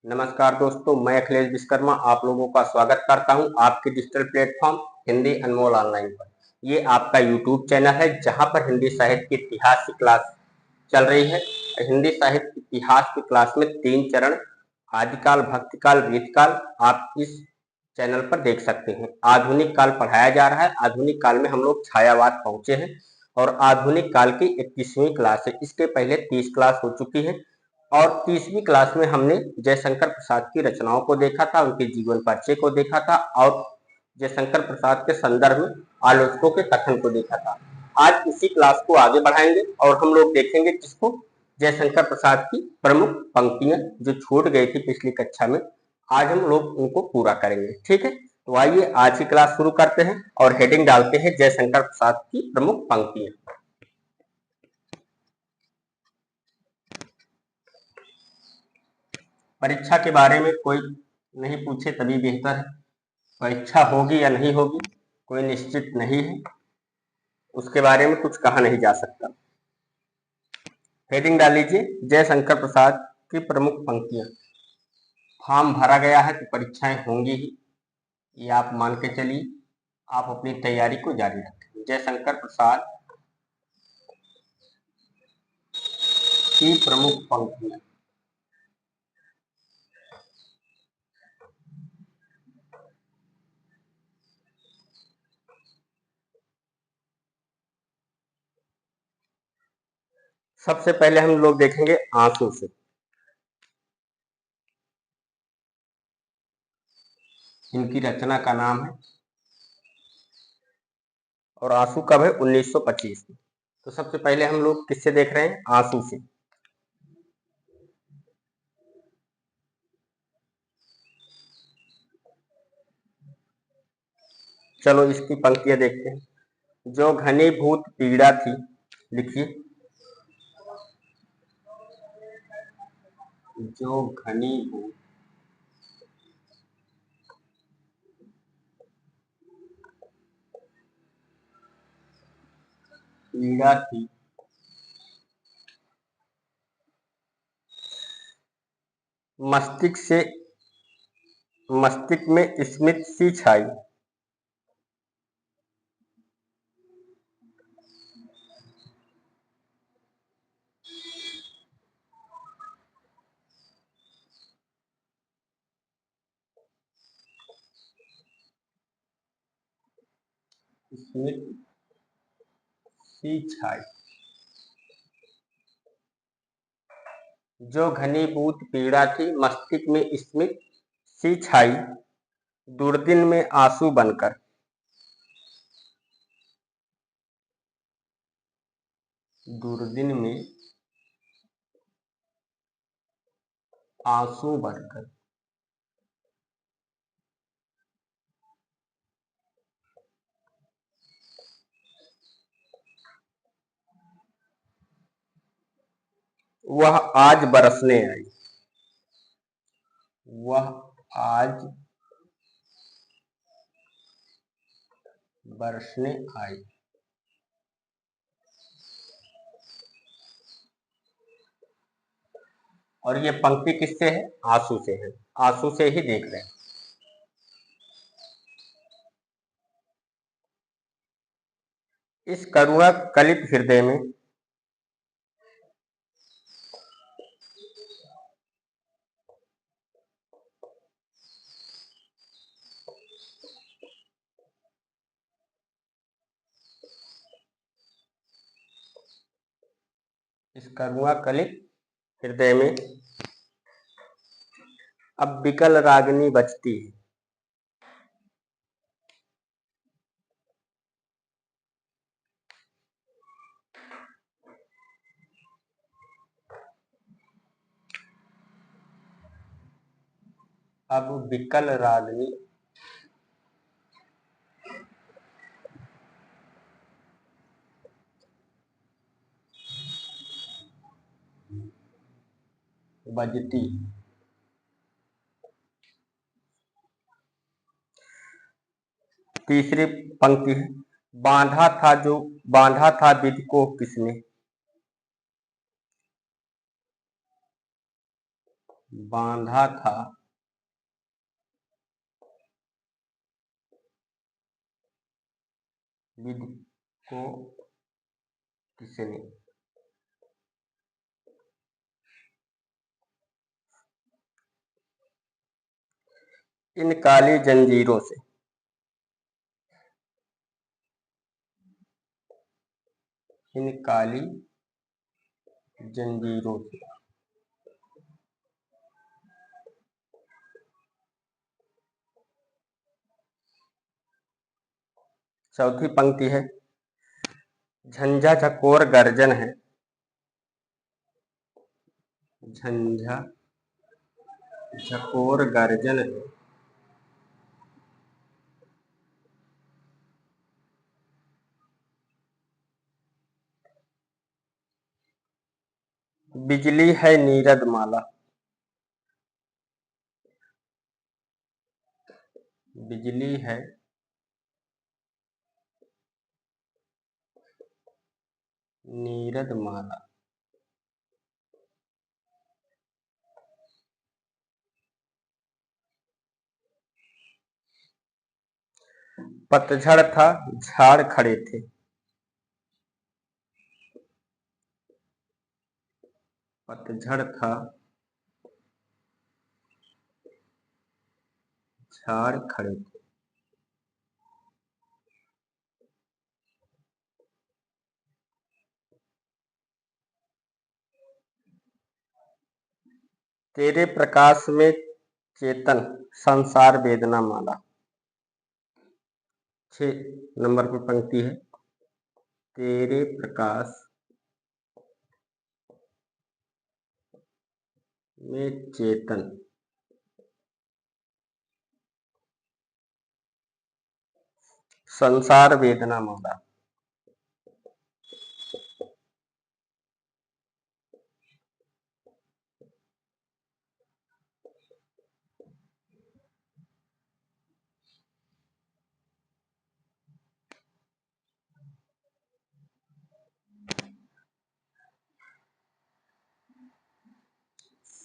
नमस्कार दोस्तों, मैं अखिलेश विश्वकर्मा आप लोगों का स्वागत करता हूं आपके डिजिटल प्लेटफॉर्म हिंदी अनमोल ऑनलाइन पर। ये आपका यूट्यूब चैनल है जहां पर हिंदी साहित्य की इतिहास की क्लास चल रही है। हिंदी साहित्य इतिहास की क्लास में 3 चरण आदिकाल, भक्तिकाल, रीतकाल आप इस चैनल पर देख सकते हैं। आधुनिक काल पढ़ाया जा रहा है। आधुनिक काल में हम लोग छायावाद पहुंचे हैं और आधुनिक काल की 21वीं क्लास है। इसके पहले 30 क्लास हो चुकी है और 30वीं क्लास में हमने जयशंकर प्रसाद की रचनाओं को देखा था, उनके जीवन परिचय को देखा था और जयशंकर प्रसाद के संदर्भ में आलोचकों के कथन को देखा था। आज इसी क्लास को आगे बढ़ाएंगे और हम लोग देखेंगे किसको, जयशंकर प्रसाद की प्रमुख पंक्तियां जो छूट गई थी पिछली कक्षा में, आज हम लोग उनको पूरा करेंगे। ठीक है, तो आइए आज की क्लास शुरू करते हैं और हेडिंग डालते हैं जयशंकर प्रसाद की प्रमुख पंक्तियां। परीक्षा के बारे में कोई नहीं पूछे तभी बेहतर है। परीक्षा होगी या नहीं होगी कोई निश्चित नहीं है, उसके बारे में कुछ कहा नहीं जा सकता। हेडिंग डाल लीजिए जयशंकर प्रसाद की प्रमुख पंक्तियां। फॉर्म भरा गया है तो परीक्षाएं होंगी ही, ये आप मान के चलिए। आप अपनी तैयारी को जारी रखें। जयशंकर प्रसाद की प्रमुख पंक्तियां। सबसे पहले हम लोग देखेंगे आंसू से। इनकी रचना का नाम है और आंसू कब है 1925 में। तो सबसे पहले हम लोग किससे देख रहे हैं, आंसू से। चलो इसकी पंक्तियां देखते हैं। जो घनीभूत पीड़ा थी, लिखिए। जो घनीभूत पीड़ा थी, मस्तिष्क में स्मित सी छाई। स्मित सी छाई। जो घनीभूत पीड़ा थी मस्तिष्क में स्मित सी छाई, दुर्दिन में आंसू बनकर। दुर्दिन में आंसू बनकर। वह आज बरसने आई। वह आज बरसने आई। और ये पंक्ति किससे है, आंसू से है। आंसू से ही देख रहे हैं। इस करुणा कलित हृदय में, इस करुणा कलित हृदय में अब विकल रागिनी बजती है। अब विकल रागिनी बजती। तीसरी पंक्ति है, बांधा था विधि को किसने। बांधा था विधि को किसने। इन काली जंजीरों से, इन काली जंजीरों से। चौथी पंक्ति है, झंझा झकोर गर्जन है, झंझा झकोर गर्जन है, बिजली है नीरद माला, बिजली है नीरद माला। पतझड़ था झाड़ खड़े थे, पतझड़ था झाड़ खड़े थे। तेरे प्रकाश में चेतन संसार वेदना माला। 6 नंबर पर पंक्ति है, तेरे प्रकाश में चेतन संसार वेदना माला।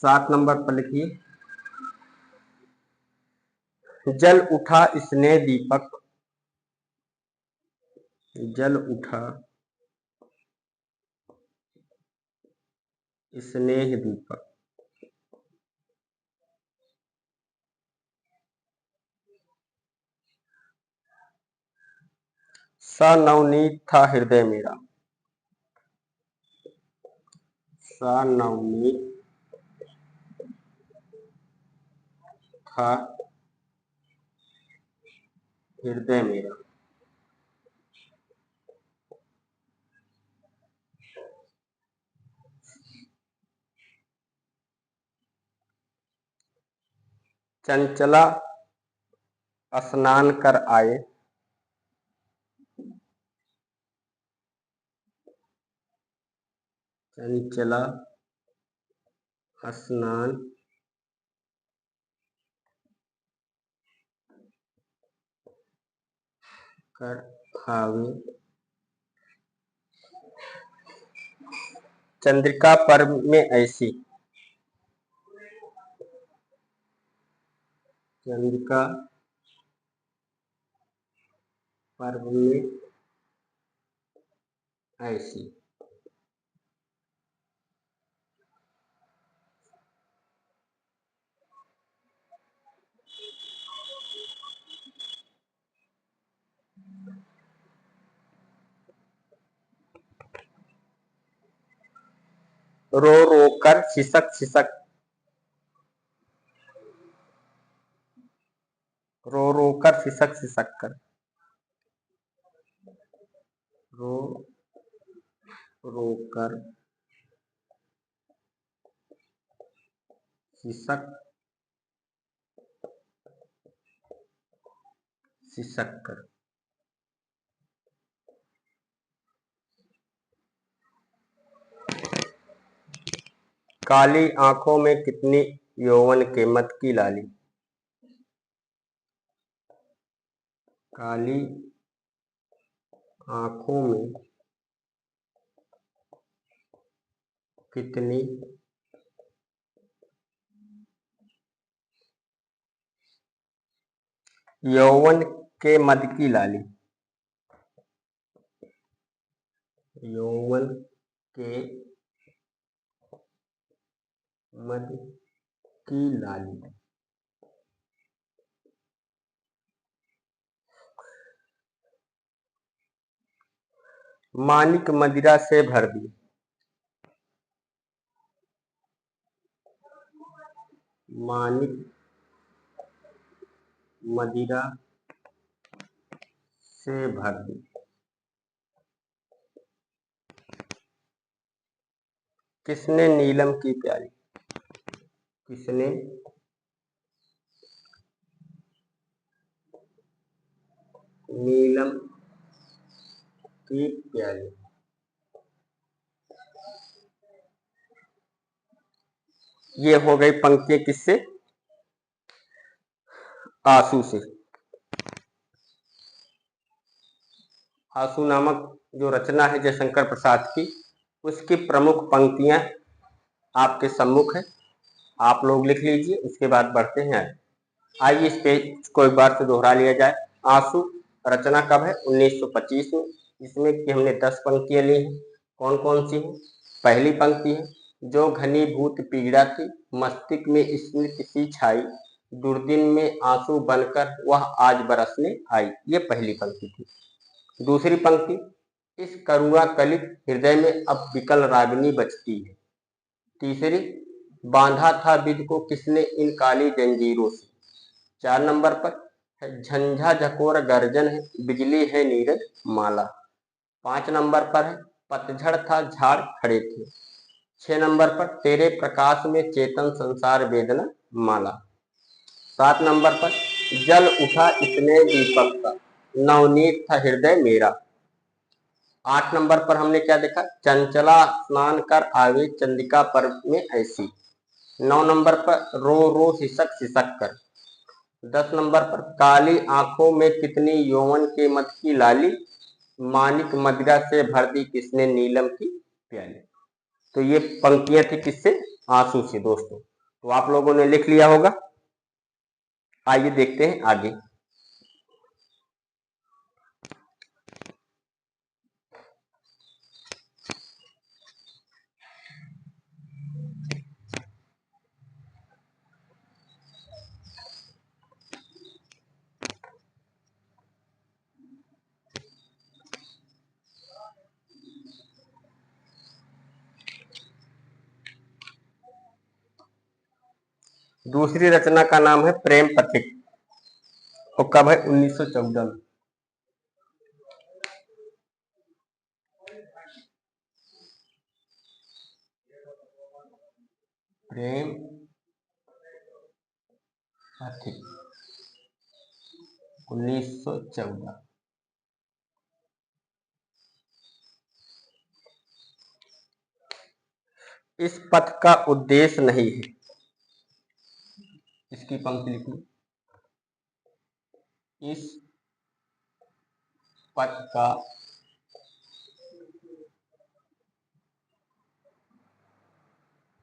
सात नंबर पर लिखिए, जल उठा स्नेह दीपक, जल उठा स्नेह दीपक। सा नवनीत था हृदय मेरा, सा नवनीत था हृदय मेरा। चंचला स्नान कर आए, चंचला स्नान कर आवे, चंद्रिका पर्व में ऐसी, चंद्रिका पर्व में ऐसी। रो रो कर सिसक सिसक, रो रो कर सिसक सिसक कर, रो रो कर सिसक सिसक कर। काली आंखों में कितनी यौवन के मत की लाली, काली आंखों में कितनी यौवन के मद की लाली। यौवन के मद की लाली। मानिक मदिरा से भर दी। मानिक मदिरा से भर दी। किसने नीलम की प्याली। किसने नीलम की प्याली। ये हो गई पंक्तियां किससे, आंसू से। आंसू नामक जो रचना है जयशंकर प्रसाद की, उसकी प्रमुख पंक्तियां आपके सम्मुख है, आप लोग लिख लीजिए। उसके बाद बढ़ते हैं आइए इस पेज को एक बार से दोहरा लिया जाए। आंसू रचना कब है, 1925 में, जिसमें कि हमने 10 पंक्तियां ली हैं। कौन कौन सी हैं। पहली पंक्ति है, जो घनीभूत पीड़ा थी मस्तिष्क में स्मृति सी छाई, दुर्दिन में आंसू बनकर वह आज बरसने आई। ये पहली पंक्ति थी। दूसरी पंक्ति, इस करुणा कलित हृदय में अब विकल रागिनी बजती है। तीसरी, बांधा था विध को किसने इन काली जंजीरों से। 4 नंबर पर, झंझा झकोर गर्जन है बिजली है नीरज माला। 5 नंबर पर है, पतझड़ था झाड़ खड़े थे। 6 नंबर पर, तेरे प्रकाश में चेतन संसार वेदना माला। 7 नंबर पर, जल उठा इतने दीपक का नवनीत था हृदय मेरा। 8 नंबर पर हमने क्या देखा, चंचला स्नान कर आवे चंद्रिका पर्व में ऐसी। 9 नंबर पर, रो रो सिसक सिसक कर। 10 नंबर पर, काली आंखों में कितनी यौवन के मद की लाली, मानिक मदिरा से भर दी किसने नीलम की प्याली। तो ये पंक्तियां थी किससे, आंसू से दोस्तों। तो आप लोगों ने लिख लिया होगा। आइए देखते हैं आगे। दूसरी रचना का नाम है प्रेम पथिक, और कब है, 1914 में। प्रेम पथिक 1914। इस पथ का उद्देश्य नहीं है, इसकी पंक्ति लिखी, इस पथ का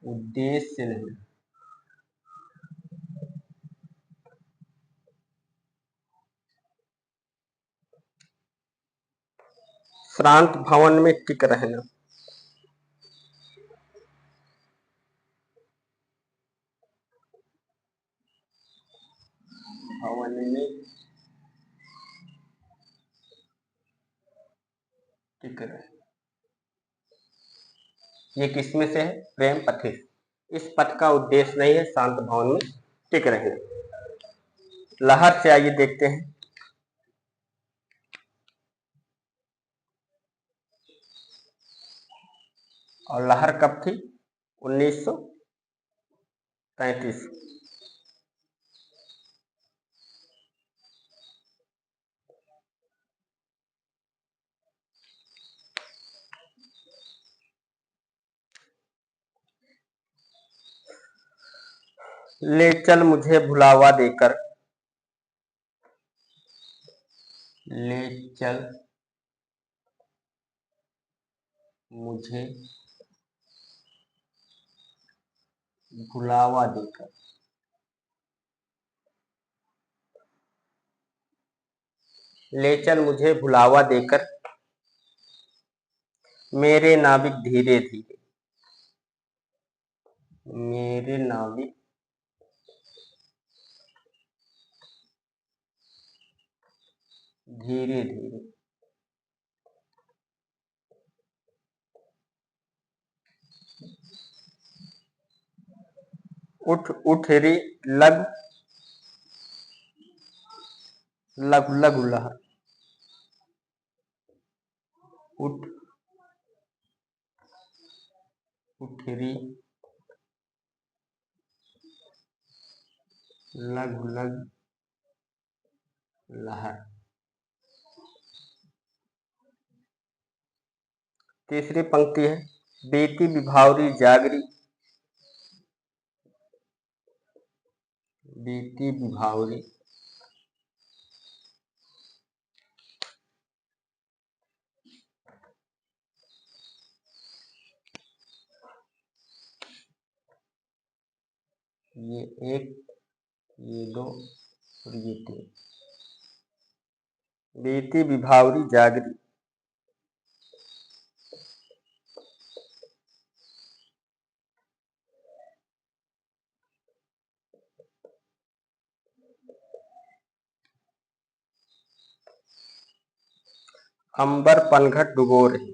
उद्देश्य नहीं, श्रांत भवन में टिक रहना। भवन में टिक रहना, ये किसमें से है, प्रेम पथिक। इस पथ का उद्देश्य नहीं है शांत भवन में टिक रहना। लहर से आइए देखते हैं। और लहर कब थी, 1933। ले चल मुझे भुलावा देकर, ले चल मुझे भुलावा देकर, ले चल मुझे भुलावा देकर मेरे नाविक धीरे धीरे, मेरे नाविक धीरे धीरे, उठ उठ रे लग लग लग लहर, उठ उठ रे लग लग लहर। तीसरी पंक्ति है बीती विभावरी जागरी, बीती विभावरी ये एक, ये दो और ये तीन, बीती विभावरी जागरी, अंबर पनघट डुबो रही,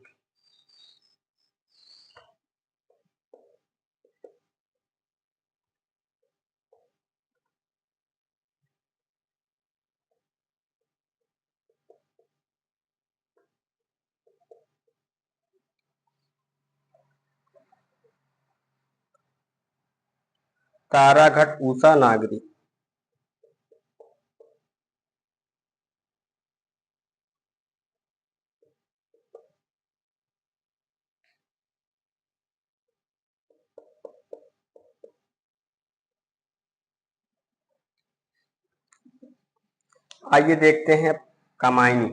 ताराघट ऊषा नागरी, आइए देखते हैं कमायनी।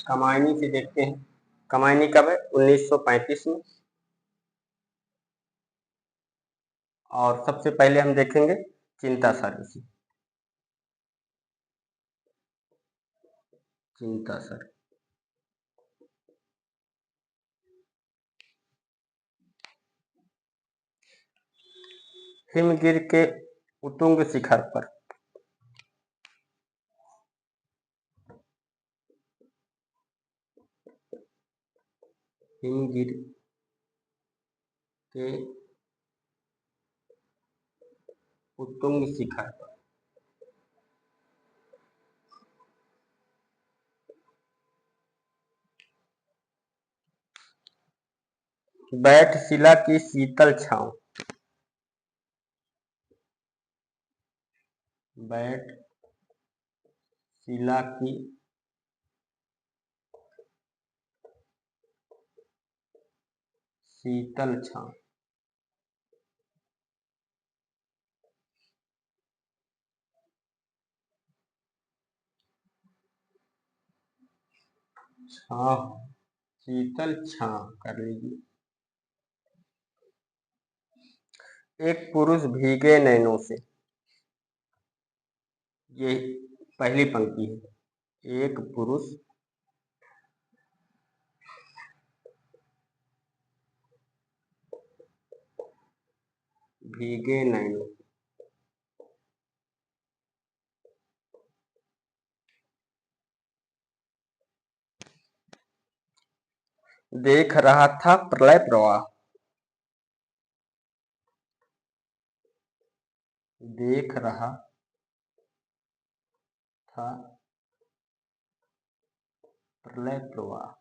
कमायनी से देखते हैं, कमायनी कब है 1935 में। और सबसे पहले हम देखेंगे चिंता सर, इसी चिंता सर, हिमगिर के उतुंग शिखर पर, हिमगिर के उतुंग शिखर पर, बैठ शिला की शीतल छांव, बैठ शिला की शीतल छांव, छांव शीतल छांव कर लीजिए। एक पुरुष भीगे नैनों से, ये पहली पंक्ति है। एक पुरुष भीगे नैनों, देख रहा था प्रलय प्रवाह, देख रहा था प्रलय प्रवाह।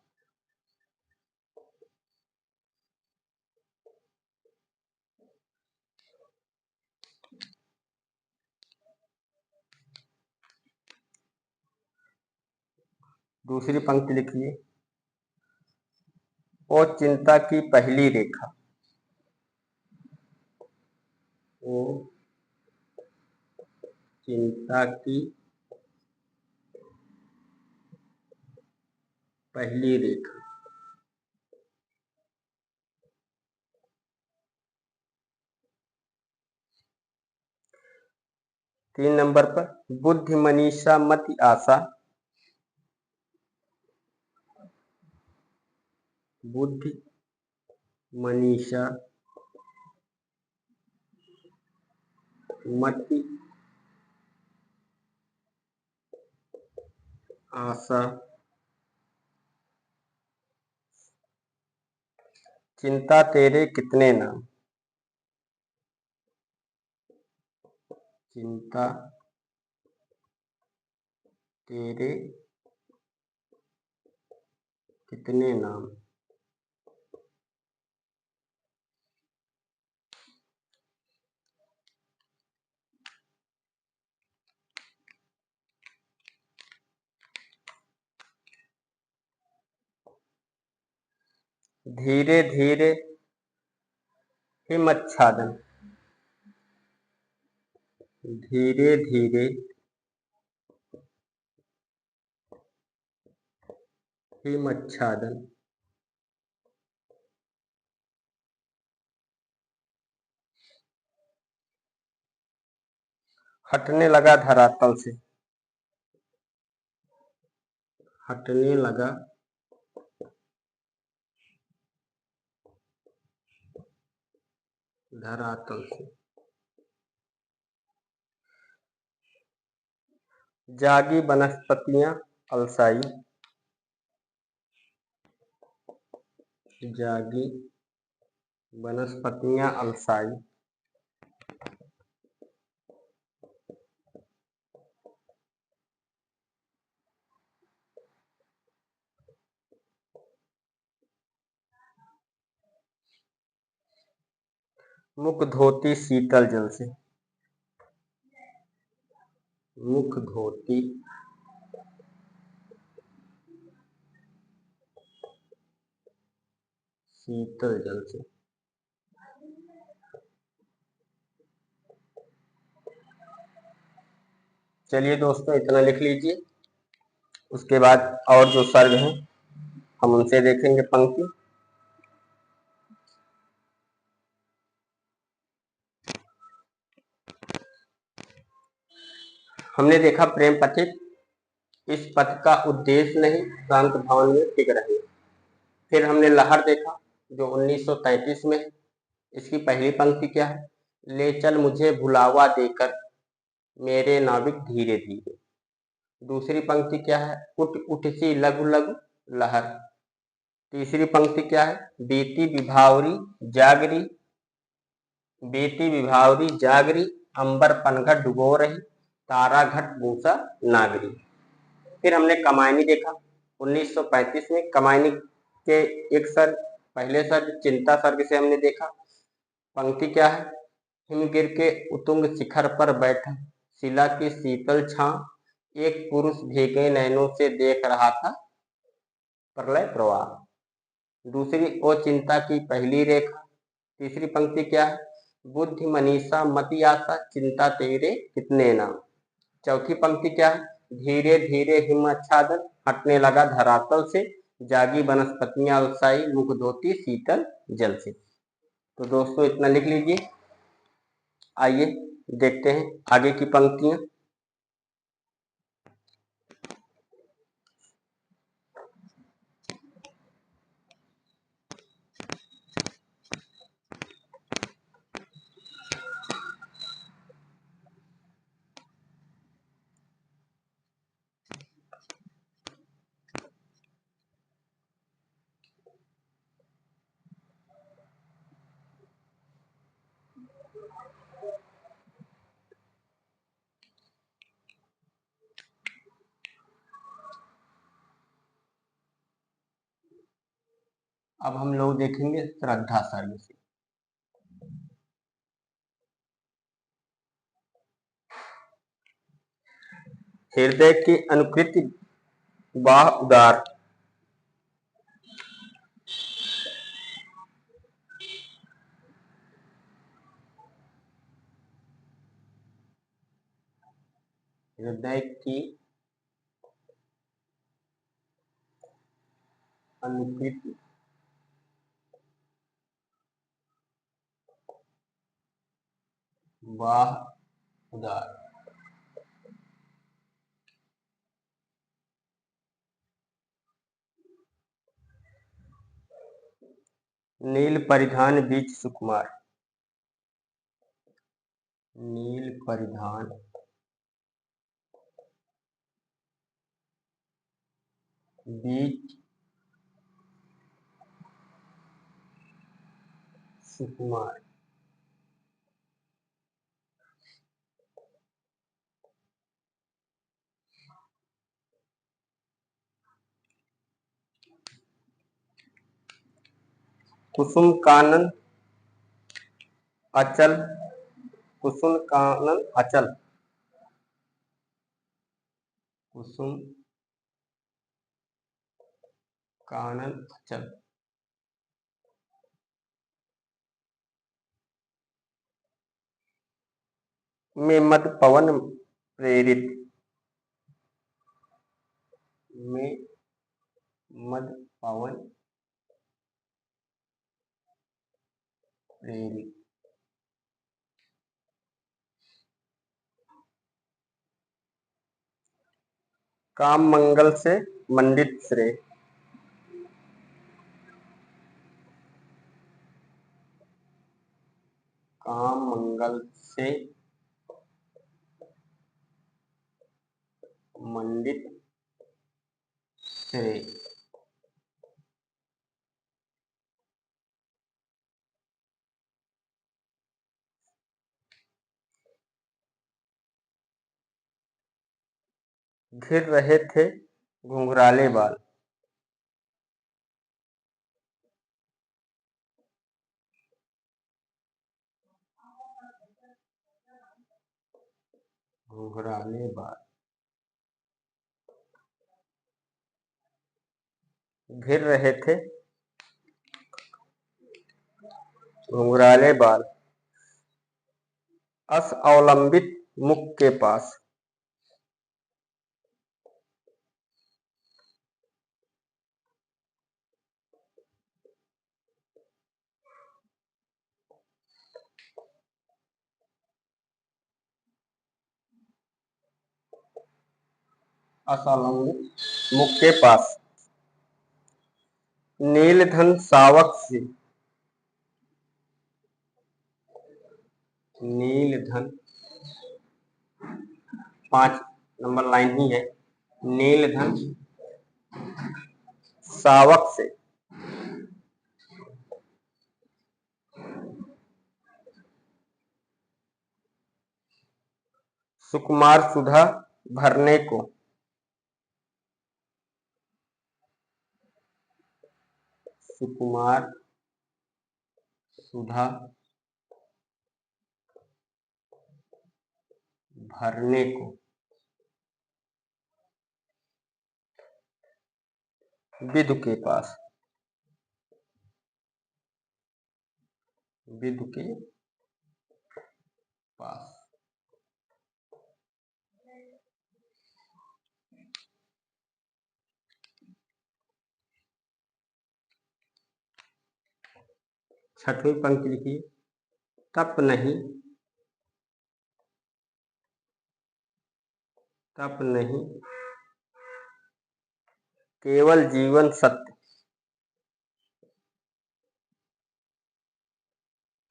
दूसरी पंक्ति लिखिए, ओ चिंता की पहली रेखा, ओ चिंता की पहली रेखा, 3 नंबर पर बुद्धि मनीषा मति आशा। बुद्धि मनीषा मति आशा। चिंता तेरे कितने नाम। चिंता तेरे कितने नाम। धीरे धीरे हिमच्छादन। धीरे धीरे हिमच्छादन। हटने लगा धरातल से। हटने लगा धरातल से। जागी वनस्पतियां अलसाई। जागी वनस्पतियां अलसाई। मुख धोती शीतल जल से। मुख धोती शीतल जल से। चलिए दोस्तों, इतना लिख लीजिए। उसके बाद और जो सर्ग हैं हम उनसे देखेंगे पंक्ति। हमने देखा प्रेम पथिक, इस पथ का उद्देश्य नहीं, शांत भावन में टिक रहे। फिर हमने लहर देखा जो 1933 में है। इसकी पहली पंक्ति क्या है? ले चल मुझे भुलावा देकर मेरे नाविक धीरे धीरे। दूसरी पंक्ति क्या है? उठ उठ सी लघु लघु लहर। तीसरी पंक्ति क्या है? बीती विभावरी जागरी। बीती विभावरी जागरी, अंबर पनघट डुबो रही, तारा घट मूसा नागरी। फिर हमने कमायनी देखा 1935 में। कमायनी के एक सर्ग, पहले सर्ग चिंता सर्ग से हमने देखा। पंक्ति क्या है? हिमगिर के उतुंग शिखर पर बैठा शिला की शीतल छां, एक पुरुष भीगे नैनों से देख रहा था प्रलय प्रवाह। दूसरी ओ चिंता की पहली रेखा। तीसरी पंक्ति क्या है? बुद्धि मनीषा मति आशा, चिंता तेरे कितने नाम। चौथी पंक्ति क्या है? धीरे धीरे हिमच्छादन, हटने लगा धरातल से, जागी वनस्पतियां अलसाई, मुख धोती शीतल जल से। तो दोस्तों इतना लिख लीजिए। आइए देखते हैं आगे की पंक्तियां। अब हम लोग देखेंगे श्रद्धा सर्ग से। हृदय की अनुकृति वाह उदार। हृदय की अनुकृति वाह उदार। नील परिधान बीच सुकुमार। नील परिधान बीच सुकुमार। कुसुम कानन अचल। कुसुम कानन अचल। कुसुम कानन अचल में मद पवन प्रेरित। में मद पवन प्रेरित। काम मंगल से मंडित श्रेय। काम मंगल से मंडित श्रेय। घिर रहे थे घुंघराले बाल। घुंघराले बाल। घिर रहे थे घुंघराले बाल अस अवलंबित मुख के पास। असलंबित मुख के पास। नीलधन सावक से। नीलधन 5 नंबर लाइन ही है। नीलधन सावक से सुकुमार सुधा भरने को। सुकुमार सुधा भरने को। विदु के पास। विदु के पास। छठवीं पंक्ति लिखिए। तप नहीं। तप नहीं केवल जीवन सत्य।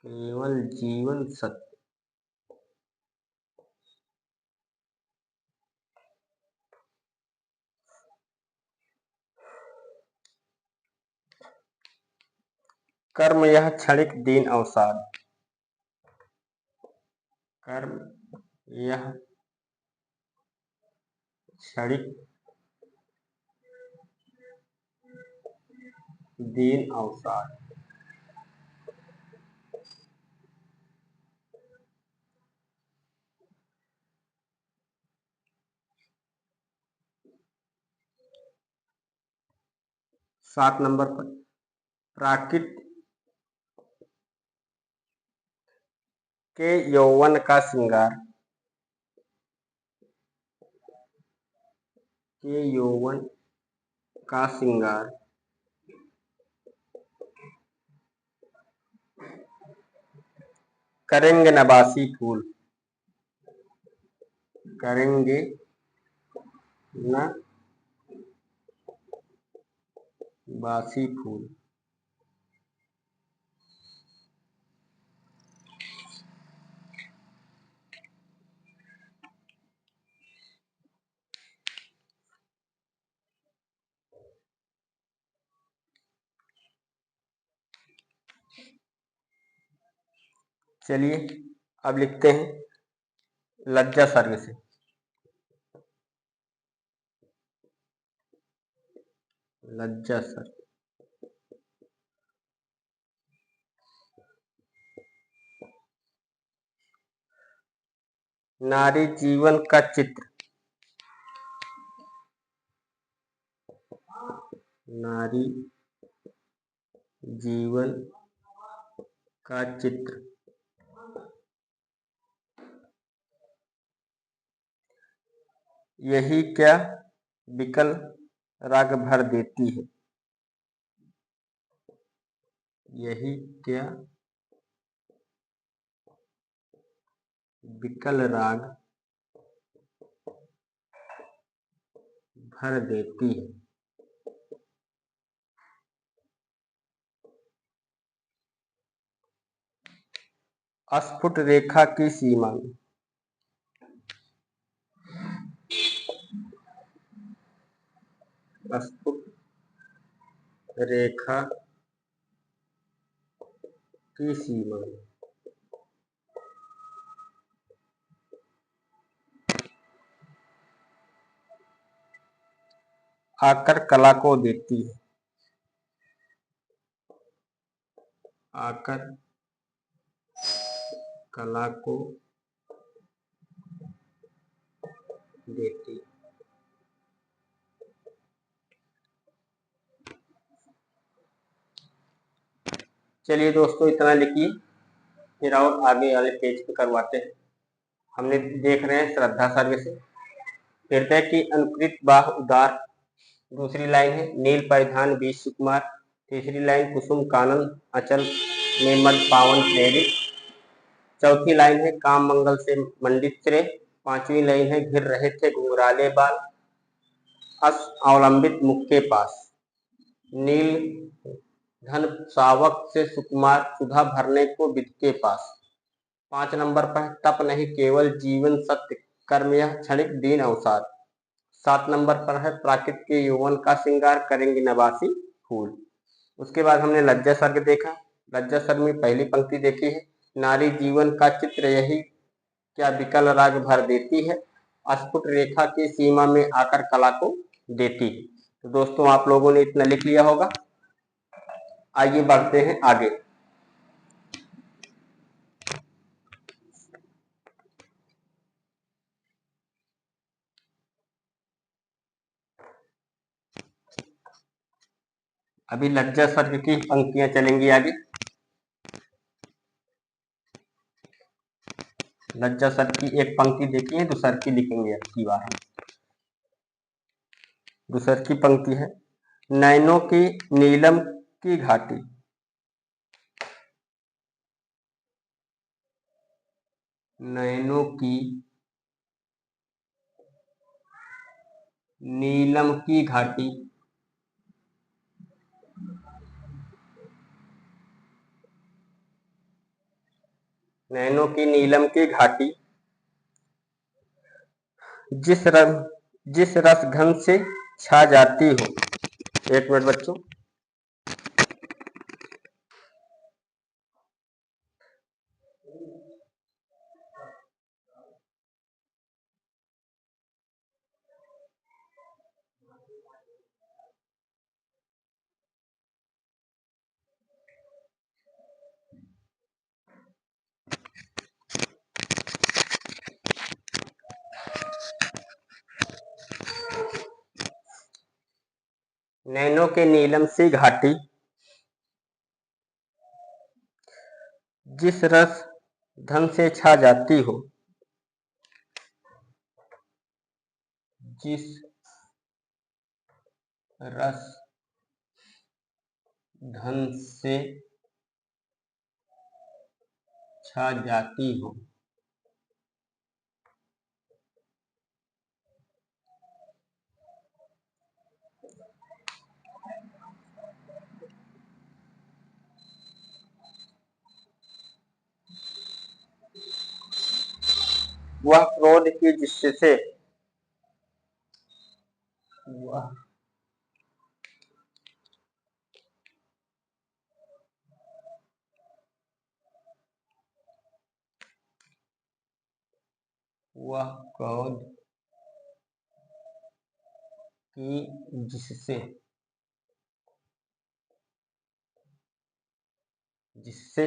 केवल जीवन सत्य। कर्म यह क्षणिक दीन अवसाद। कर्म यह क्षणिक दीन अवसाद। सात नंबर पर प्राकृत के यौवन का श्रृंगार। के यौवन का श्रृंगार करेंगे नबासी फूल। करेंगे न बासी फूल। चलिए अब लिखते हैं लज्जा सर्ग से। लज्जा सर्ग। नारी जीवन का चित्र। नारी जीवन का चित्र यही क्या विकल राग भर देती है। यही क्या विकल राग भर देती है। अस्फुट रेखा की सीमा में। अस्फुट रेखा की सीमा में आकर कला को देती है। आकर कला को देती है। चलिए दोस्तों इतना लिखिए, फिर और आगे वाले पेज पे करवाते हैं। हमने देख रहे हैं श्रद्धा सर्ग से। हृदय की अनुकृत बाह उदार। दूसरी लाइन है नील परिधान बीच सुकुमार। तीसरी लाइन कुसुम कानन अचल में मद पावन प्रेरित। चौथी लाइन है काम मंगल से मंडित श्रेय। पांचवी लाइन है घिर रहे थे घुंघराले बाल अस अवलंबित मुख के पास। नील धन सावक से सुकुमार सुधा भरने को विद के पास। 5 नंबर पर तप नहीं केवल जीवन सत्य कर्म यह क्षणिक दीन अवसाद। 7 नंबर पर है प्राकृत के यौवन का श्रृंगार करेंगे नवासी फूल। उसके बाद हमने लज्जा सर्ग देखा। लज्जा सर्ग में पहली पंक्ति देखी है नारी जीवन का चित्र यही क्या विकल राग भर देती है। अस्फुट रेखा की सीमा में आकर कला को देती है। तो दोस्तों आप लोगों ने इतना लिख लिया होगा। आइए बढ़ते हैं आगे। अभी लज्जा सर्ग की पंक्तियां चलेंगी आगे। लज्जा सर्ग की एक पंक्ति देखी है, दूसर की लिखेंगे अब की बार हम। दूसर की पंक्ति है नैनों की नीलम की घाटी। नैनों की नीलम की घाटी। नैनों की नीलम की घाटी जिस रस घन से छा जाती हो। एक मिनट बच्चों। नैनों के नीलम सी घाटी जिस रस धन से छा जाती हो। जिस रस धन से छा जाती हो। वह क्रोध की जिससे वह क्रोध की जिससे जिससे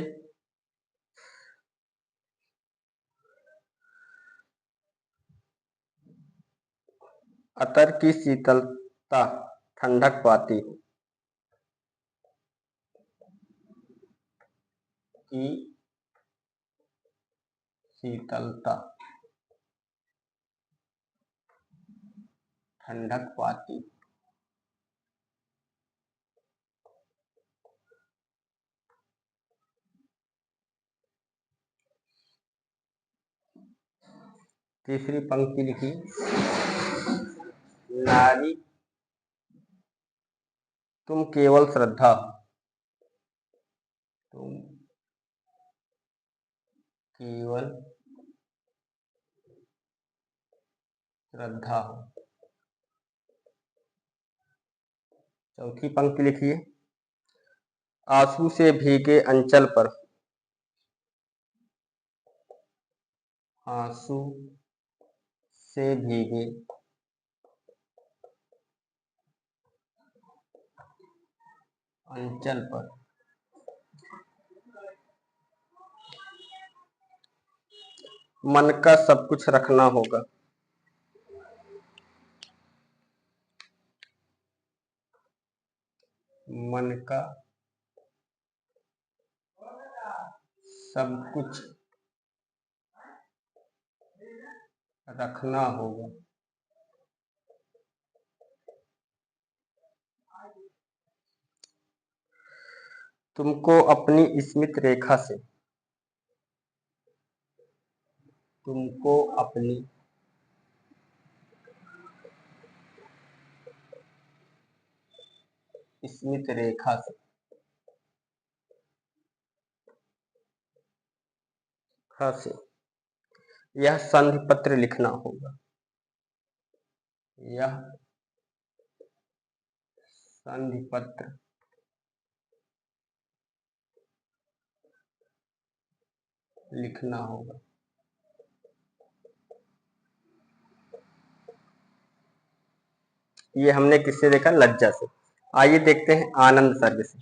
अतर की शीतलता ठंडक पाती हो, की शीतलता ठंडक पाती। तीसरी पंक्ति लिखी, नारी तुम केवल श्रद्धा हो, तुम केवल श्रद्धा हो। चौथी पंक्ति लिखिए, आंसू से भीगे अंचल पर, आंसू से भीगे अंचल पर मन का सब कुछ रखना होगा, मन का सब कुछ रखना होगा। तुमको अपनी स्मित रेखा से, तुमको अपनी स्मित रेखा से यह संधि पत्र लिखना होगा, यह संधि पत्र लिखना होगा। ये हमने किससे देखा? लज्जा से। आइए देखते हैं आनंद सर्ग से।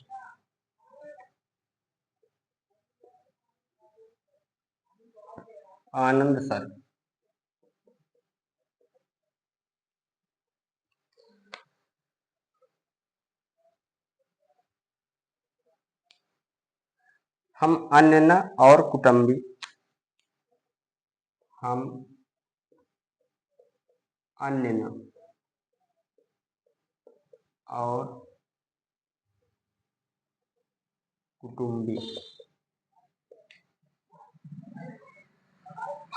आनंद सर्ग, हम अन्य न और कुटुंबी, हम अन्य न और कुटुंबी,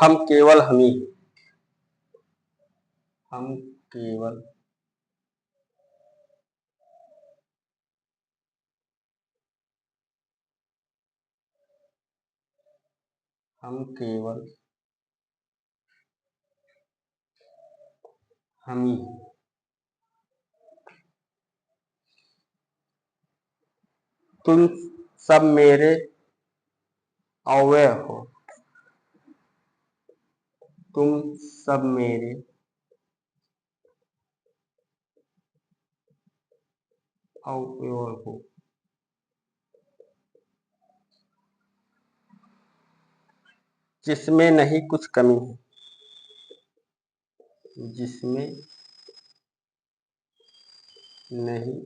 हम केवल हम ही, हम केवल हम केवल हम ही। तुम सब मेरे अवयव हो, तुम सब मेरे अवयव हो, जिसमें नहीं कुछ कमी है, जिसमें नहीं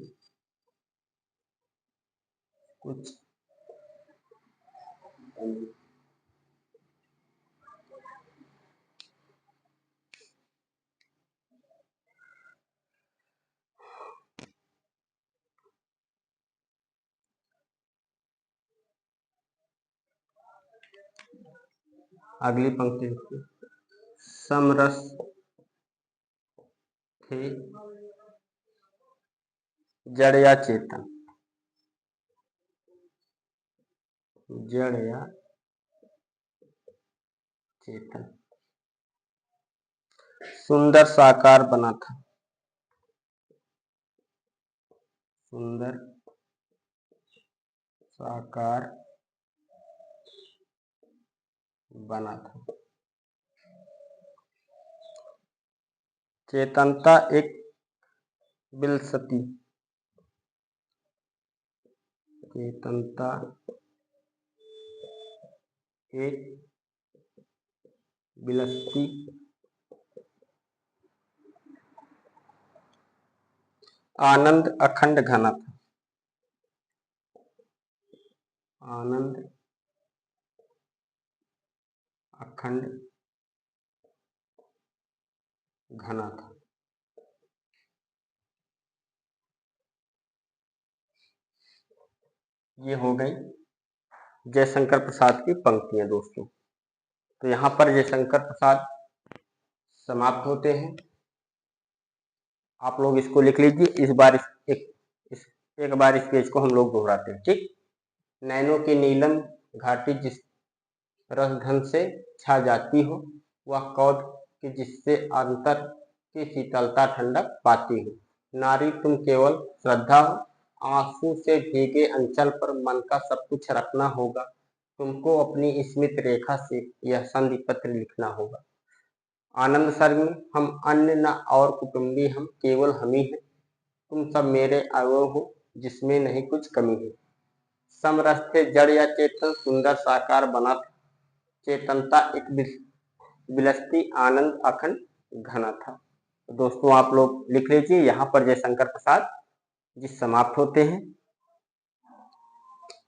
कुछ कमी। अगली पंक्ति देखिए, समरस थे जड़ या चेतन, जड़ या चेतन, सुंदर साकार बना था, सुंदर साकार बना था। चेतनता एक विलसती, चेतनता एक विलसती आनंद अखंड घना था, आनंद अखंड घना था। ये हो गई जयशंकर प्रसाद की पंक्तियां दोस्तों। तो यहाँ पर जयशंकर प्रसाद समाप्त होते हैं। आप लोग इसको लिख लीजिए। एक बार इस पेज को हम लोग दोहराते हैं, ठीक। नैनों की नीलम घाटी जिस रसधन से छा जाती हो, वह कौद कि जिससे अंतर की शीतलता ठंडक पाती हो। नारी तुम केवल श्रद्धा हो, आंसू से भीगे अंचल पर मन का सब कुछ रखना होगा। तुमको अपनी स्मित रेखा से यह संधि पत्र लिखना होगा। आनंद सर्ग में हम अन्य न और कुटुंबी, हम केवल हम ही हैं। तुम सब मेरे अवयव हो, जिसमें नहीं कुछ कमी है। समरस थे जड़ या चेतन, सुंदर साकार बना था। चेतनता एक विलसती आनंद अखंड घना था। तो दोस्तों आप लोग लिख लीजिए। यहाँ पर जयशंकर प्रसाद जी समाप्त होते हैं।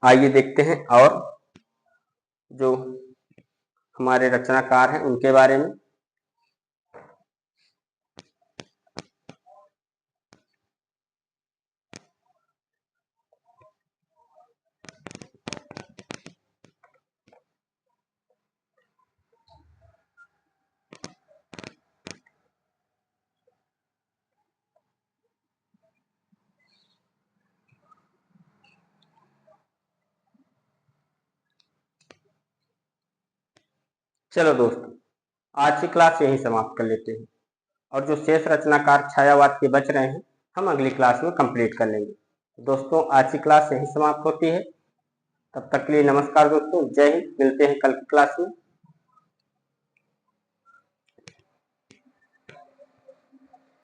आइए देखते हैं और जो हमारे रचनाकार हैं उनके बारे में। चलो दोस्तों, आज की क्लास यहीं समाप्त कर लेते हैं और जो शेष रचनाकार छायावाद के बच रहे हैं हम अगली क्लास में कंप्लीट कर लेंगे। दोस्तों आज की क्लास यहीं समाप्त होती है। तब तक के लिए नमस्कार दोस्तों, जय हिंद। मिलते हैं कल की क्लास में।